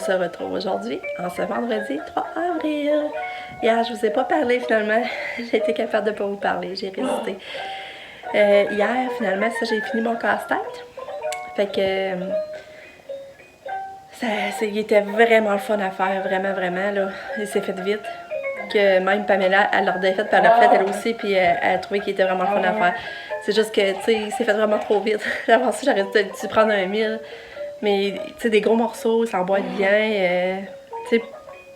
se retrouve aujourd'hui, en ce vendredi 3 avril. Hier, je vous ai pas parlé finalement. J'ai été capable de pas vous parler, j'ai résisté. Hier, finalement, ça, j'ai fini mon casse-tête. Fait que il était vraiment le fun à faire, vraiment, vraiment, là. Il s'est fait vite. Que même Pamela, elle l'a fait, puis elle l'a fait elle aussi, puis elle a trouvé qu'il était vraiment le fun à faire. C'est juste que, tu sais, il s'est fait vraiment trop vite. Avant ça, j'aurais dû prendre un 1000. Mais, tu sais, des gros morceaux, ça emboîte bien. Tu sais,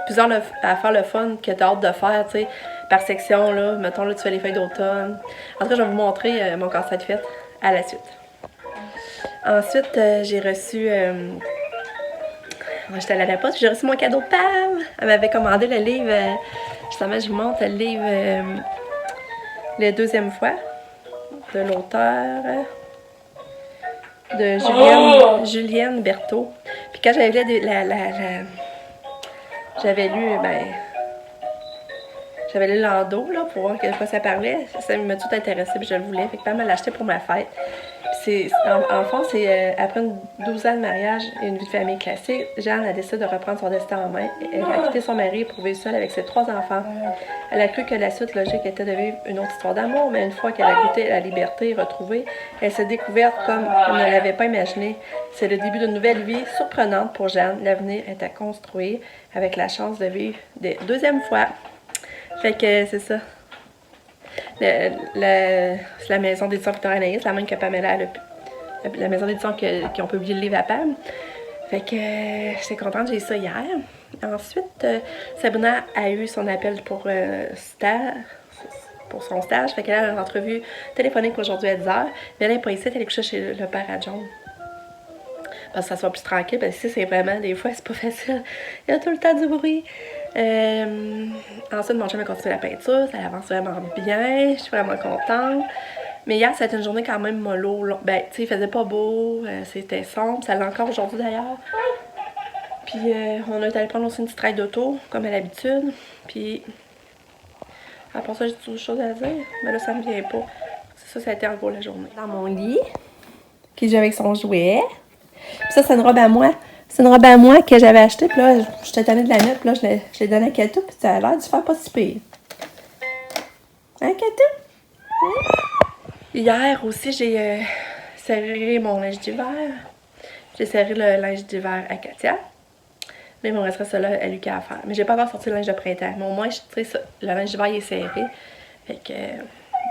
plusieurs affaires le fun que t'as hâte de faire, tu sais, par section, là. Mettons, là, tu fais les feuilles d'automne. En tout cas, je vais vous montrer mon casse-tête fait à la suite. Ensuite, j'ai reçu... J'étais allée à la poste, j'ai reçu mon cadeau de Pam. Elle m'avait commandé le livre... justement, je vous montre le livre La deuxième fois de l'auteur de Julienne Berthaud. Puis quand j'avais lu j'avais lu Lando là, pour voir de quoi ça parlait. Ça m'a tout intéressé, puis je le voulais. Fait que Pam m'a l'acheté pour ma fête. En fond, c'est après 12 ans de mariage et une vie de famille classique, Jeanne a décidé de reprendre son destin en main. Elle a quitté son mari pour vivre seule avec ses 3 enfants. Elle a cru que la suite logique était de vivre une autre histoire d'amour, mais une fois qu'elle a goûté la liberté retrouvée, elle s'est découverte comme elle ne l'avait pas imaginé. C'est le début d'une nouvelle vie surprenante pour Jeanne. L'avenir est à construire avec la chance de vivre des deuxième fois. Fait que c'est ça. C'est la maison d'édition Victoria Anaïs, la même que Pamela, la maison d'édition qui ont publié le livre à Pam. Fait que j'étais contente, j'ai eu ça hier. Ensuite, Sabrina a eu son appel pour son stage. Fait qu'elle a une entrevue téléphonique aujourd'hui à 10h. Mais elle n'est pas ici, elle est couchée chez le père adjoint. Parce que ça soit plus tranquille, parce que ici, c'est vraiment, des fois, c'est pas facile. Il y a tout le temps du bruit. Ensuite, mon chum a continué la peinture, ça avance vraiment bien, je suis vraiment contente. Mais hier, c'était une journée quand même mollo. Ben, tu sais, il faisait pas beau, c'était sombre, ça l'est encore aujourd'hui d'ailleurs. Puis, on a été allé prendre aussi une petite ride d'auto, comme à l'habitude. Puis, après ça, j'ai d'autres choses à dire, mais là, ça me vient pas. Ça a été en gros la journée. Dans mon lit, qui joue avec son jouet. Puis ça, c'est une robe à moi. C'est une robe à moi que j'avais achetée, puis là, j'étais tannée de la mettre, puis là, je l'ai donnée à Katou, puis ça a l'air de se faire pas si pire. Hein, Katou? Hein? Hier aussi, j'ai serré mon linge d'hiver. J'ai serré le linge d'hiver à Katia. Là, il me resterait ça là à Lucas à faire. Mais j'ai pas encore sorti le linge de printemps. Mais au moins, tu sais, le linge d'hiver, il est serré. Fait que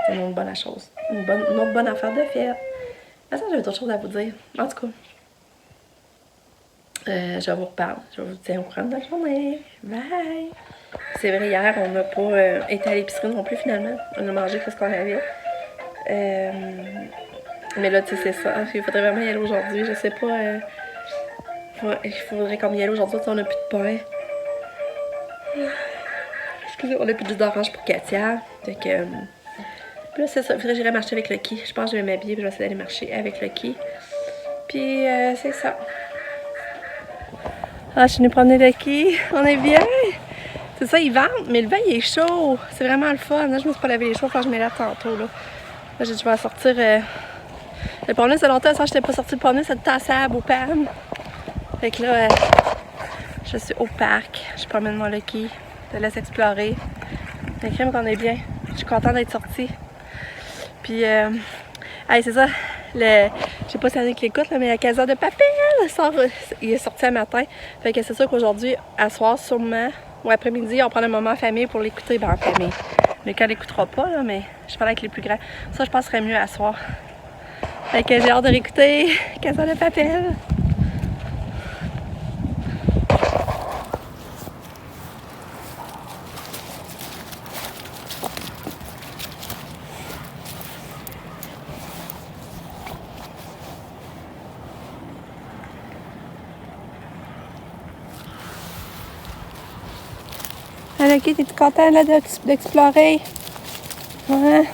c'est une autre bonne chose. Une autre bonne affaire de fête. Ah, ça, j'avais d'autres choses à vous dire. En tout cas. Je vous reparle. Je vous tiens au courant de la journée. Bye! C'est vrai, hier, on n'a pas été à l'épicerie non plus, finalement. On a mangé ce qu'on avait. Mais là, tu sais, c'est ça. Il faudrait vraiment y aller aujourd'hui. Je sais pas. Il faudrait qu'on y aille aujourd'hui. On n'a plus de pain. Excusez, on n'a plus de jus d'orange pour Katia. Fait que. Puis là, c'est ça. Il faudrait que j'irai marcher avec Lucky. Je pense que je vais m'habiller et je vais essayer d'aller marcher avec Lucky. Puis, c'est ça. Ah, je suis venue promener Lucky. On est bien. C'est ça, il vente, mais le vent, il est chaud. C'est vraiment le fun. Là, je me suis pas lavé les cheveux quand je me lave tantôt. Là, je vais sortir. Le promener, c'est longtemps, ça, je n'étais pas sortie de promener cette tassable au Pam. Fait que là, je suis au parc. Je promène mon Lucky. Je le laisse explorer. Le crime qu'on est bien. Je suis contente d'être sortie. Puis, c'est ça. Je sais pas si c'est qui l'écoute, mais la caserne de Papel il est sorti un matin. Fait que c'est sûr qu'aujourd'hui, à soir, sûrement, ou après-midi, on prend un moment en famille pour l'écouter, en famille. Mais quand elle l'écoutera pas, là, mais je parle avec les plus grands. Ça, je pense que ce serait mieux à soir. Fait que j'ai hâte de réécouter Caserne de Papel. Alors, ok, t'es-tu content là d'explorer? Ouais.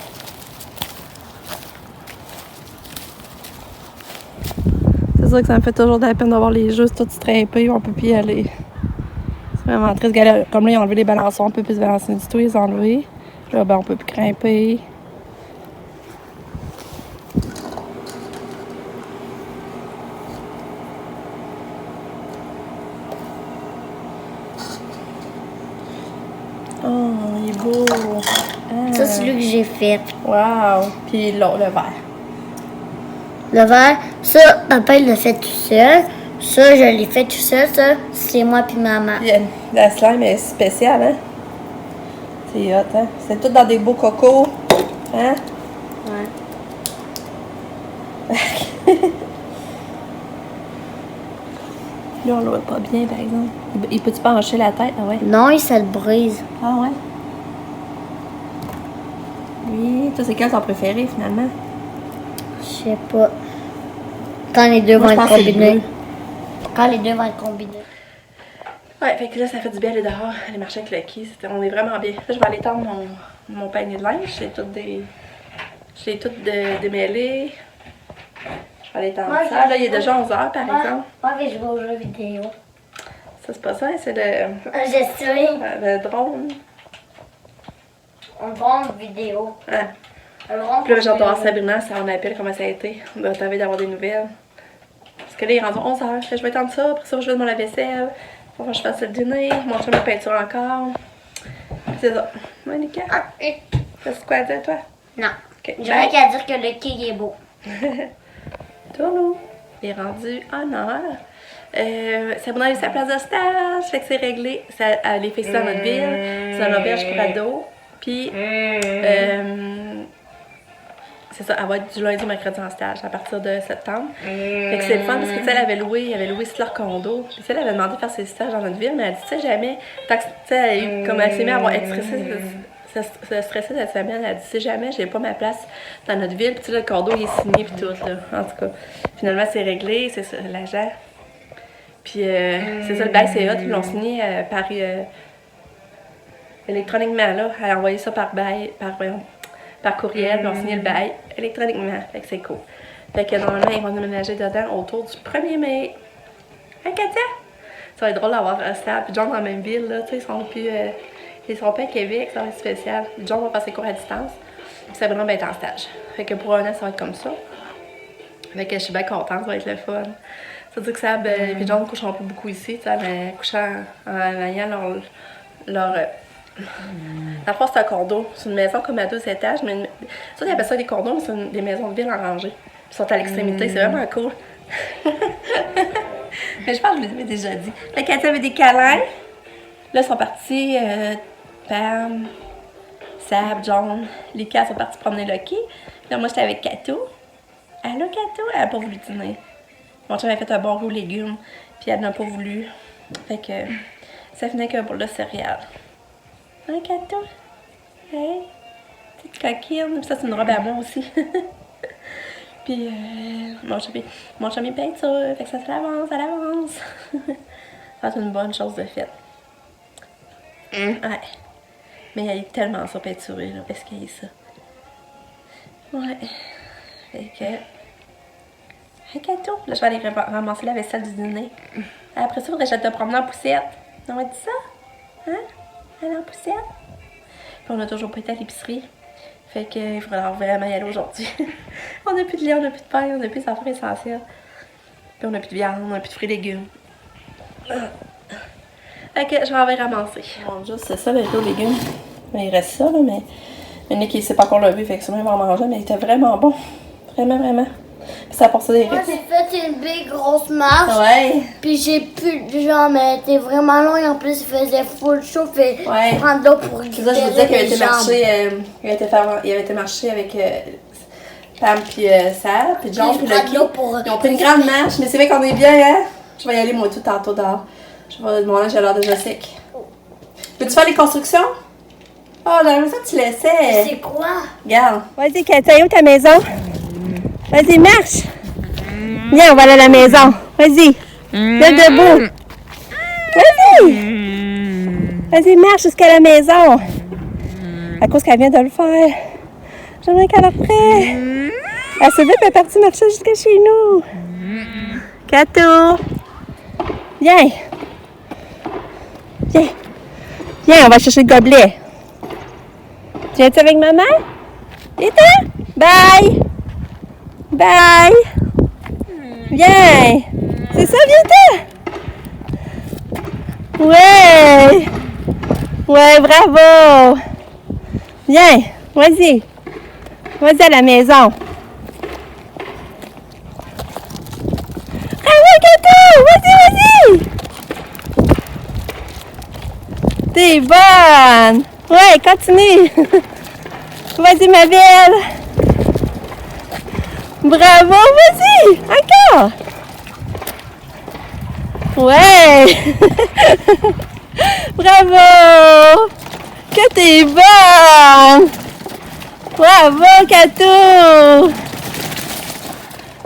C'est sûr que ça me fait toujours de la peine d'avoir les jeux tout strimpés, on peut plus y aller. C'est vraiment triste. Comme là, ils ont enlevé les balançons, on peut plus se balancer du tout, ils les ont enlevés. Là, ben, on peut plus grimper. beau. Ah. Ça, c'est lui que j'ai fait. Wow. Puis l'autre, le vert. Le vert, ça, papa, il l'a fait tout seul. Ça, je l'ai fait tout seul. Ça, c'est moi puis maman. Puis la slime est spéciale, hein? C'est hot, hein? C'est tout dans des beaux cocos. Hein? Ouais. Là, on le voit pas bien, par exemple. Il peut-tu pencher la tête? Ah ouais? Non, il se le brise. Ah ouais? Oui. Toi, c'est quel ton préféré, finalement? Je sais pas. Quand les deux Moi, vont je être pense que c'est le combinés. bleu. Quand les deux vont être combinés. Ouais, fait que là, ça fait du bien aller dehors, aller marcher avec Lucky. On est vraiment bien. Là, je vais aller tendre mon panier de linge. Je l'ai tout démêlé. Je vais aller tendre ça. Là, il est déjà 11h, par exemple. Ouais, mais je vais aux jeux vidéo. Ça, c'est pas ça, c'est le Je sais. drone. On prend une vidéo. Ah. Puis là, j'adore Sabrina, ça on appelle comment ça a été. Ben, t'as envie d'avoir des nouvelles. Parce que là, il est rendu 11h. Je vais attendre ça. Après ça, je vais dans la vaisselle. Faut que je fasse le dîner. Montrer ma peinture encore. C'est ça. Monica, t'as quoi à dire, toi? Non. Ok, J'ai rien qu'à dire que le quai est beau. Tournou. Il est rendu 1h. Sabrina a eu sa place de stage. Fait que c'est réglé. Ça, elle est fixée dans notre ville. C'est une auberge pour ados. Puis, c'est ça, elle va être du lundi au mercredi en stage à partir de septembre. Fait que c'est le fun parce que, tu sais, elle avait loué aussi leur condo. Puis, tu sais, elle avait demandé de faire ses stages dans notre ville, mais elle dit, tu sais, jamais. Tant que, tu sais, comme elle s'est mise à avoir se stresser cette semaine, elle dit, tu sais, jamais, j'ai pas ma place dans notre ville. Puis, tu sais, le condo, il est signé, puis tout, là. En tout cas, finalement, c'est réglé, c'est ça, l'agent. Puis, c'est ça, le bail, c'est hot. Ils l'ont signé par. Électroniquement, là, elle a envoyé ça par courriel, puis on a signé le bail électroniquement. Fait que c'est cool. Fait que normalement, ils vont déménager dedans autour du 1er mai. Hein, Katia? Ça va être drôle d'avoir Stab et John dans la même ville, là. Tu sais, ils sont pas à Québec, ça va être spécial. John va faire ses cours à distance. Puis Sabrina va être en stage. Fait que pour un an, ça va être comme ça. Fait que je suis bien contente, ça va être le fun. Ça veut dire que Sab et John ne coucheront plus beaucoup ici, tu sais, mais couchant en ayant leur la fois, c'est un condo. C'est une maison comme à 2 étages. Mais ça, ils appellent ça des condos, mais c'est des maisons de ville en rangée. Ils sont à l'extrémité. C'est vraiment cool. Mais je pense que je l'avais déjà dit. Là, Katia avait des câlins. Là, ils sont partis. Pam, Sab, John, les quatre sont partis promener Lucky. Là, moi, j'étais avec Kato. Allô, Kato? Elle n'a pas voulu dîner. Mon chum avait fait un bon roux légumes. Puis elle n'a pas voulu. Fait que ça finit qu'un boule de céréales. Hein, Kato? Hey? Petite coquine. Puis ça, c'est une robe à moi aussi. Puis, mon chum est peinture. Fait que ça l'avance, ça l'avance. Ça, c'est une bonne chose de fait. Ouais. Mais elle est tellement ça peinturée, là. Est-ce qu'il y a ça? Ouais. Fait que... Hey, Kato. Là, je vais aller ramasser la vaisselle du dîner. Après ça, il faudrait que je te promène en poussette. On va dire ça? Hein? Aller en poussette. Puis on a toujours pas été à l'épicerie. Fait qu'il faudra vraiment y aller aujourd'hui. On n'a plus de lait, on n'a plus de pain, on n'a plus d'affaires essentielles. Puis on n'a plus de viande, on n'a plus de fruits et légumes. Fait que je vais en ramasser. Mon Dieu, c'est ça le riz aux légumes. Mais il reste ça, là, mais Nick, il sait pas qu'on l'a vu, fait que sûrement il va en manger, mais il était vraiment bon. Vraiment, vraiment. Puis ça apporte ça des Moi, restes. j'ai fait une belle grosse marche. Ouais. Puis j'ai plus de jambes, elle était vraiment long et en plus il faisait full chaud. Fait Ouais. prendre l'eau pour C'est ça, je vous disais qu'il avait été marcher, avec Pam puis Sal, puis John, puis Lucky. Ils ont pris une grande marche, mais c'est vrai qu'on est bien, hein? Je vais y aller moi tout tantôt dehors. Mon linge a l'air déjà sec. Peux-tu faire les constructions? Oh, j'aimerais ça que tu laissais. C'est quoi? Regarde. Vas-y, Katia, où ta maison? Vas-y, marche. Viens, on va aller à la maison. Vas-y. Lève debout. Vas-y. Vas-y, marche jusqu'à la maison. À cause qu'elle vient de le faire. J'aimerais qu'elle le ferait. Elle se vite, elle est partie marcher jusqu'à chez nous. Kato. Viens. Viens. Viens, on va chercher le gobelet. Tu viens-tu avec maman? Viens-t'en. Bye. Bye! Viens! C'est ça, viens-t'en! Ouais! Ouais, bravo! Viens, vas-y. Vas-y à la maison. Bravo, Kato! Vas-y, vas-y! T'es bonne! Ouais, continue! Vas-y, ma belle! Bravo, vas-y! Encore! Ouais! Bravo! Que t'es bonne! Bravo, Kato!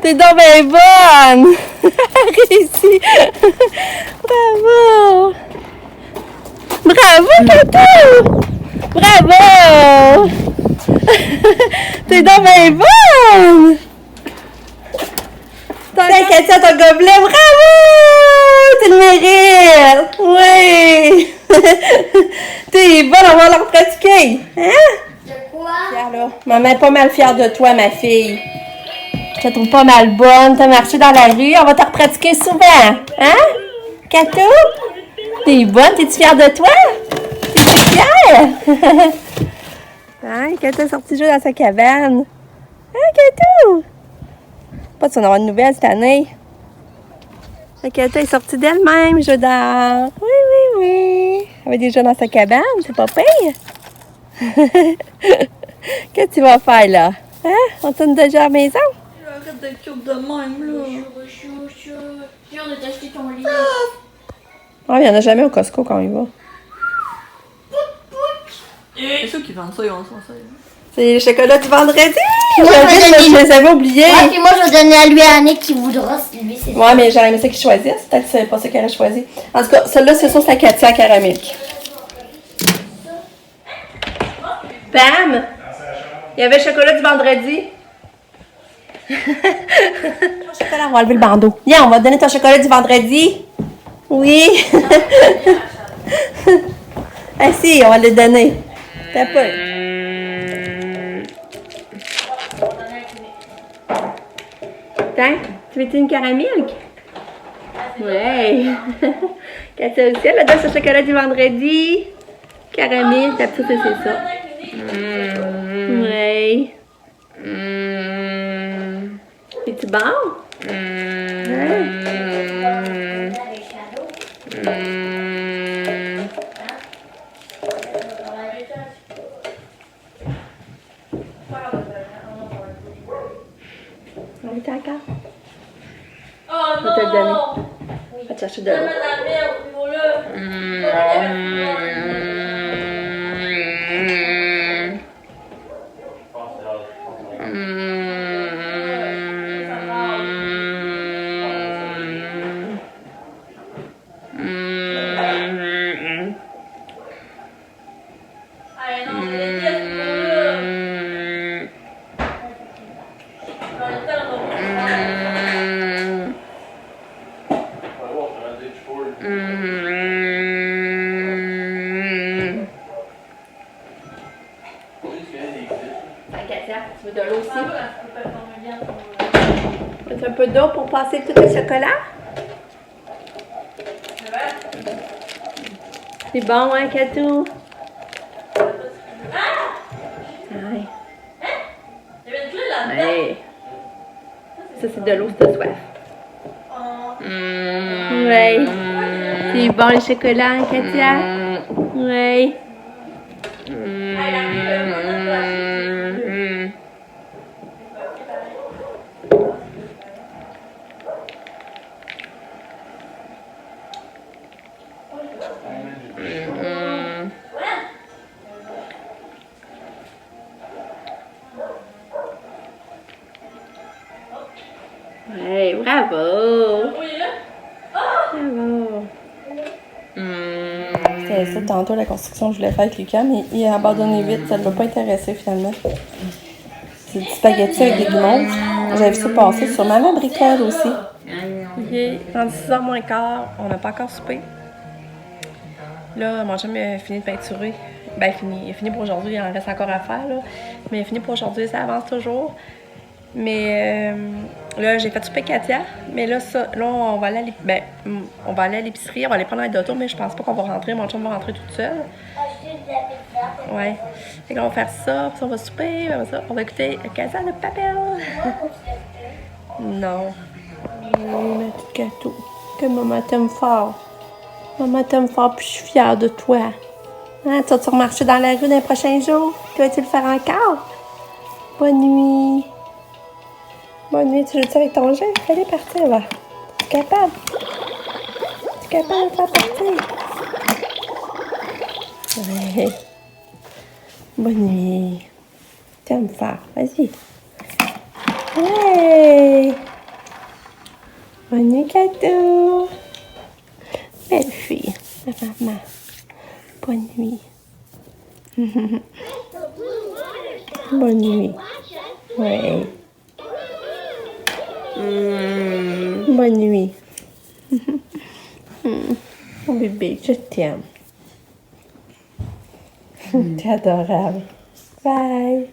T'es donc bien bonne! Réussi! Bravo! Bravo, Kato! Bravo! T'es donc bien bonne! Tiens, Katia, ton gobelet, bravo! Tu le mérites! Oui! T'es bonne, on va leur pratiquer! Hein? De quoi? Fière, là. Maman est pas mal fière de toi, ma fille. Je te trouve pas mal bonne. T'as marché dans la rue. On va te repratiquer souvent. Hein? Kato? T'es bonne? T'es-tu fière de toi? T'es-tu fière? Hein? Kato est sorti jouer dans sa cabane. Hein, Kato? Pas de son avoir de nouvelles cette année. Kato est sortie d'elle-même, jouer dehors. Oui, oui, oui. Elle va déjà dans sa cabane. C'est pas pire. Qu'est-ce que tu vas faire là? Hein? On tourne déjà à la maison? Arrête d'être cute de même, là. J'ai hâte de t'acheter ton lit. Ah, il n'y en a jamais au Costco quand il va. C'est sûr qu'ils vendent ça, ils vendent ça. C'est les chocolats du vendredi! Moi, Je les avais oubliés! Ouais, puis moi, je vais donner à lui à Annick qui voudra, si lui, c'est Ouais, mais j'aurais aimé ça qu'il choisisse. Peut-être que c'est pas ça qu'elle a choisi. En tout cas, celle-là, c'est sûr, c'est la Katia caramelique. Pam! Il y avait le chocolat du vendredi. Ton chocolat, on va enlever le bandeau. Viens, on va te donner ton chocolat du vendredi. Oui! Ah si, on va le donner. T'as pas. Tiens, tu veux une caramel? Ouais. Katia aussi, elle adore ce chocolat du vendredi. Caramel, ta petite, c'est ça. Ouais. Es-tu bon? On va encore? Oh Je vais te le donner. Va te chercher de l'eau. la merde, Katia, tu veux de l'eau aussi? Un peu d'eau pour passer tout le chocolat? C'est bon, hein, Katou? Ouais. Il y avait une clé là-dedans. Ouais. Ça, c'est de l'eau, si t'as soif. Ouais. C'est bon, le chocolat, hein, Katia? Ouais. Ouais, bravo! Bravo! C'était ça tantôt la construction que je voulais faire avec Lucas, mais il a abandonné vite, ça ne l'a pas intéressé finalement. C'est du spaghetti avec des guimauves. J'avais vu ça passer sur Maman Bricole aussi. Il est rendu 6h moins quart, on n'a pas encore soupé. Là, mon chum a fini de peinturer. Ben, il a fini pour aujourd'hui, il en reste encore à faire, là. Mais il a fini pour aujourd'hui, ça avance toujours. Mais là, j'ai fait souper Katia. Mais là, on va aller à l'épicerie, on va aller prendre un d'auto, mais je pense pas qu'on va rentrer. Mon chum va rentrer toute seule. Acheter de la pizza. Ouais. Fait qu'on va faire ça, puis on va souper, on va écouter Casa de Papel. Non. Oui, ma petite gâteau. Que maman t'aime fort. Maman t'aime fort, puis je suis fière de toi. Hein, tu vas-tu remarcher dans la rue dans les prochains jours? Tu vas-tu le faire encore? Bonne nuit. Bonne nuit, tu joues avec ton jeu? Allez partir, va. Tu es capable? Tu es capable de faire partir? Ouais. Bonne nuit. T'aimes fort. Vas-y. Ouais. Bonne nuit, Cadeau. Belle fille. Maman. Bonne nuit. Bonne nuit. Ouais. Bonne nuit. Oh bébé, je t'aime. T'es adorable. Bye.